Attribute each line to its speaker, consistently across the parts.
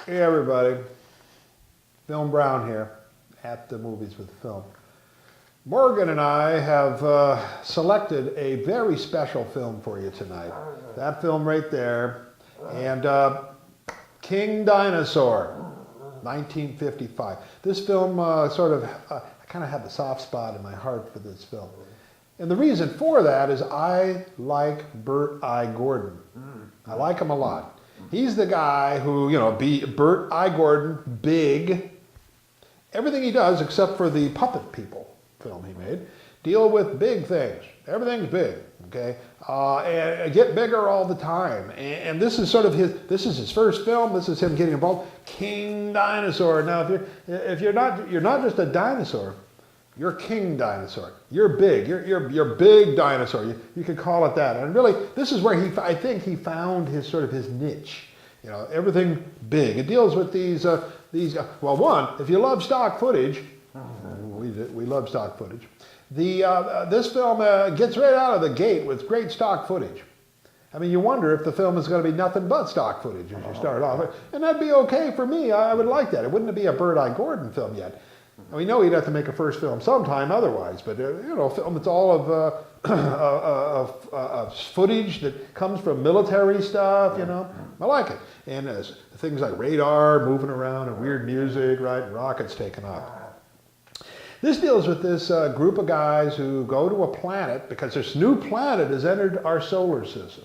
Speaker 1: Hey everybody, Film Brown here at the Movies with Film. Morgan and I have selected a very special film for you tonight. That film right there, and King Dinosaur, 1955. This film I kind of have a soft spot in my heart for this film. And the reason for that is I like Bert I. Gordon. I like him a lot. He's the guy who, Bert I. Gordon, big. Everything he does, except for the Puppet People film he made, deal with big things. Everything's big, okay? And get bigger all the time. And this is this is his first film. This is him getting involved. King Dinosaur. Now, if you're not just a dinosaur, you're King Dinosaur. You're big. You're big dinosaur. You could call it that. And really, this is where I think he found his niche. Everything big. It deals with these. Well, one, if you love stock footage, we love stock footage. This film gets right out of the gate with great stock footage. I mean, you wonder if the film is going to be nothing but stock footage as you start off, and that'd be okay for me. I would like that. It wouldn't be a Bert I. Gordon film yet. We know he'd have to make a first film sometime otherwise, but film that's all of footage that comes from military stuff, I like it. And things like radar moving around and weird music, right, and rockets taking off. This deals with this group of guys who go to a planet because this new planet has entered our solar system.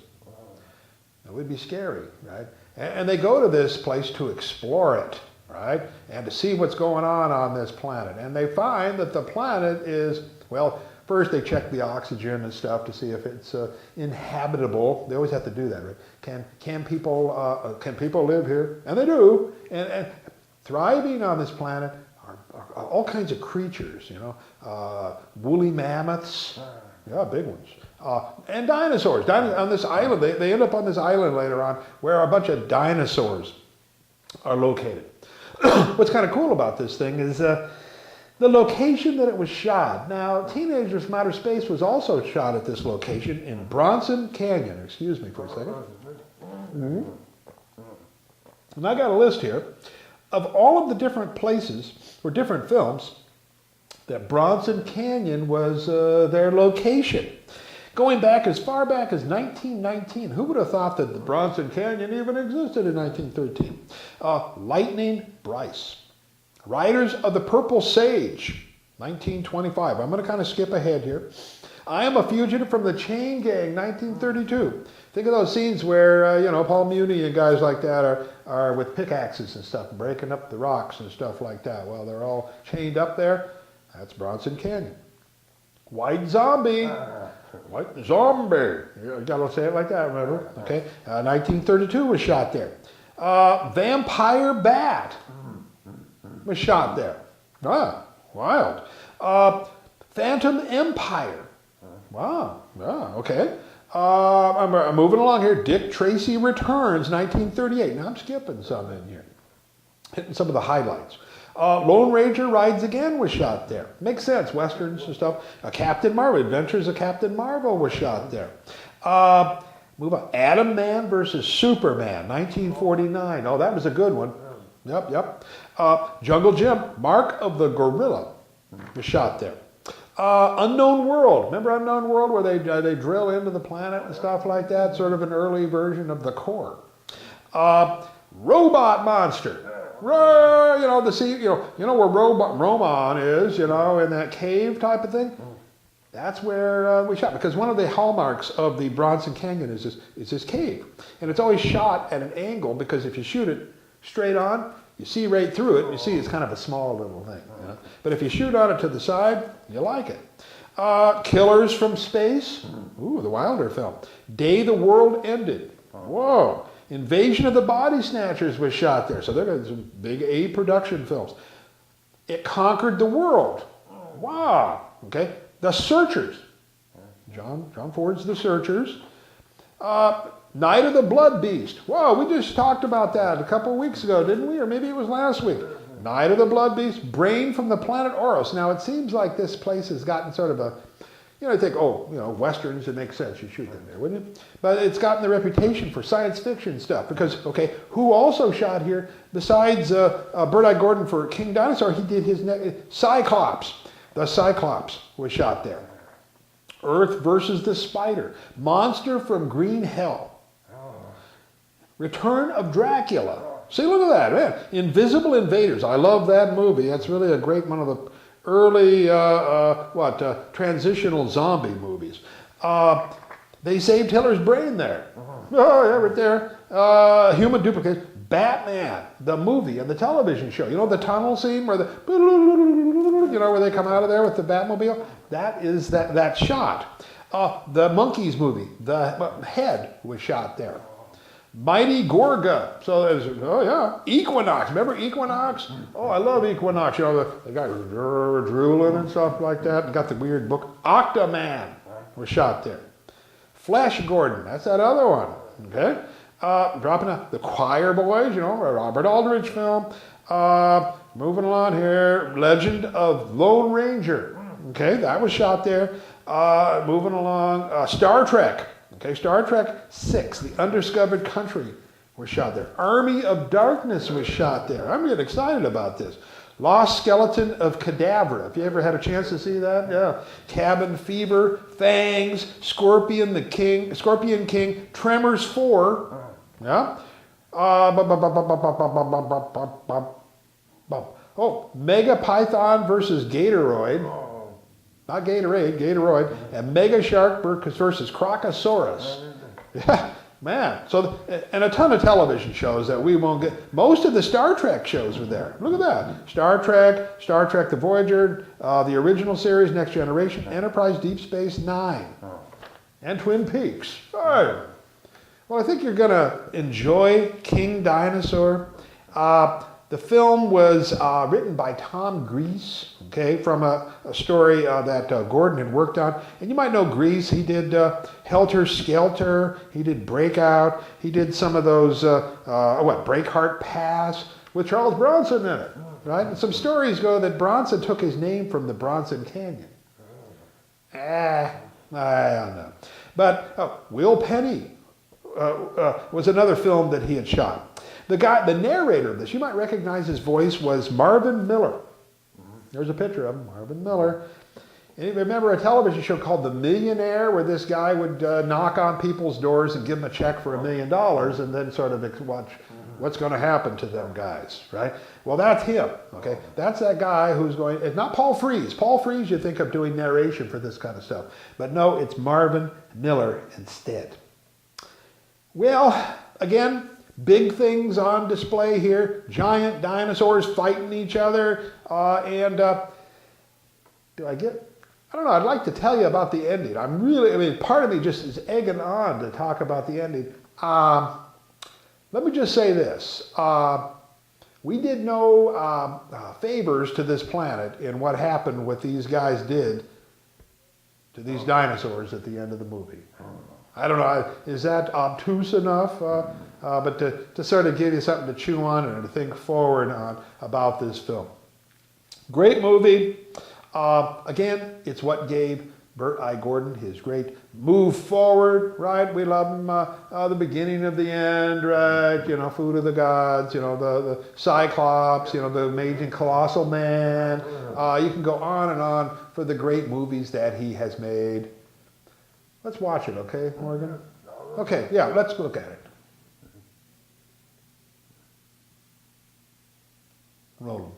Speaker 1: It would be scary, right? And they go to this place to explore it. Right? And to see what's going on this planet. And they find that the planet is, well, first they check the oxygen and stuff to see if it's inhabitable. They always have to do that, right? Can people live here? And they do. And thriving on this planet are all kinds of creatures, woolly mammoths, yeah, big ones. And dinosaurs. On this island, they end up on this island later on where a bunch of dinosaurs are located. What's kind of cool about this thing is the location that it was shot. Now, Teenagers from Outer Space was also shot at this location in Bronson Canyon. Excuse me for a second. Mm-hmm. And I got a list here of all of the different places or different films that Bronson Canyon was their location. Going back as far back as 1919, who would have thought that the Bronson Canyon even existed in 1913? Lightning Bryce. Riders of the Purple Sage, 1925. I'm going to kind of skip ahead here. I Am a Fugitive from the Chain Gang, 1932. Think of those scenes where, Paul Muni and guys like that are with pickaxes and stuff, breaking up the rocks and stuff like that. Well, they're all chained up there. That's Bronson Canyon. White Zombie. White Zombie. You gotta say it like that, remember? Okay. 1932 was shot there. Vampire Bat was shot there. Ah, wild. Phantom Empire. Wow. Ah, okay. I'm moving along here. Dick Tracy Returns, 1938. Now I'm skipping some in here. Hitting some of the highlights. Lone Ranger Rides Again was shot there. Makes sense, westerns and stuff. Captain Marvel, Adventures of Captain Marvel was shot there. Move on. Atom Man versus Superman, 1949. Oh, that was a good one. Yep. Jungle Jim, Mark of the Gorilla was shot there. Unknown World. Remember Unknown World where they drill into the planet and stuff like that? Sort of an early version of The Core. Robot Monster. Where Roman is, in that cave type of thing. That's where we shot, because one of the hallmarks of the Bronson Canyon is this cave, and it's always shot at an angle because if you shoot it straight on, you see right through it. And you see it's kind of a small little thing, but if you shoot on it to the side, you like it. Killers from Space. Ooh, the Wilder film. Day the World Ended. Whoa. Invasion of the Body Snatchers was shot there. So they're got some big A production films. It Conquered the World. Wow. Okay. The Searchers. John Ford's The Searchers. Night of the Blood Beast. Wow, we just talked about that a couple weeks ago, didn't we? Or maybe it was last week. Night of the Blood Beast. Brain from the Planet Oros. Now it seems like this place has gotten sort of a You know, you think, oh, you know, Westerns, it makes sense. You shoot them there, wouldn't it? But it's gotten the reputation for science fiction stuff because, okay, who also shot here besides Bert Gordon for King Dinosaur? He did his Cyclops. The Cyclops was shot there. Earth versus the Spider. Monster from Green Hell. Return of Dracula. See, look at that, man. Invisible Invaders. I love that movie. That's really a great one of the early, transitional zombie movies. They saved Hitler's brain there. Oh, yeah, right there. Human Duplicate. Batman, the movie and the television show. You know the tunnel scene where where they come out of there with the Batmobile? That is that shot. The Monkeys movie, the head was shot there. Mighty Gorga. So there's, Equinox. Remember Equinox? Oh, I love Equinox. You know, the guy was drooling and stuff like that. And got the weird book. Octoman was shot there. Flash Gordon. That's that other one. Okay. Dropping out. The Choir Boys, a Robert Aldrich film. Moving along here. Legend of Lone Ranger. Okay, that was shot there. Moving along. Star Trek. Okay, Star Trek 6, The Undiscovered Country, was shot there. Army of Darkness was shot there. I'm getting excited about this. Lost Skeleton of Cadavra. If you ever had a chance to see that, yeah. Cabin Fever, Fangs, Scorpion King, Tremors 4, yeah. Mega Python versus Gatoroid. Not Gatorade, Gatoroid, and Mega Shark versus Crocosaurus. Yeah, man. So, and a ton of television shows that we won't get. Most of the Star Trek shows were there. Look at that. Star Trek The Voyager, the original series, Next Generation, Enterprise, Deep Space Nine, and Twin Peaks. All right. Well, I think you're going to enjoy King Dinosaur. The film was written by Tom Grease, okay, from a story that Gordon had worked on. And you might know Grease. He did Helter Skelter. He did Breakout. He did some of those, Breakheart Pass with Charles Bronson in it, right? And some stories go that Bronson took his name from the Bronson Canyon. I don't know. But Will Penny was another film that he had shot. The narrator of this, you might recognize his voice, was Marvin Miller. There's a picture of him, Marvin Miller. And you remember a television show called The Millionaire, where this guy would knock on people's doors and give them a check for $1 million and then sort of watch what's going to happen to them guys, right? Well, that's him, okay? That's that guy who's going, it's not Paul Frees. Paul Frees you think of doing narration for this kind of stuff. But no, it's Marvin Miller instead. Well, again, big things on display here. Giant dinosaurs fighting each other. I don't know, I'd like to tell you about the ending. Part of me just is egging on to talk about the ending. Let me just say this. We did no favors to this planet in what happened, what these guys did to these dinosaurs at the end of the movie. I don't know, is that obtuse enough? But to sort of give you something to chew on and to think forward on about this film. Great movie. Again, it's what gave Bert I. Gordon his great move forward, right? We love him, the beginning of the end, right? Food of the Gods, the Cyclops, the Amazing Colossal Man. You can go on and on for the great movies that he has made. Let's watch it, okay, Morgan? Okay, yeah, let's look at it. Roll 'em.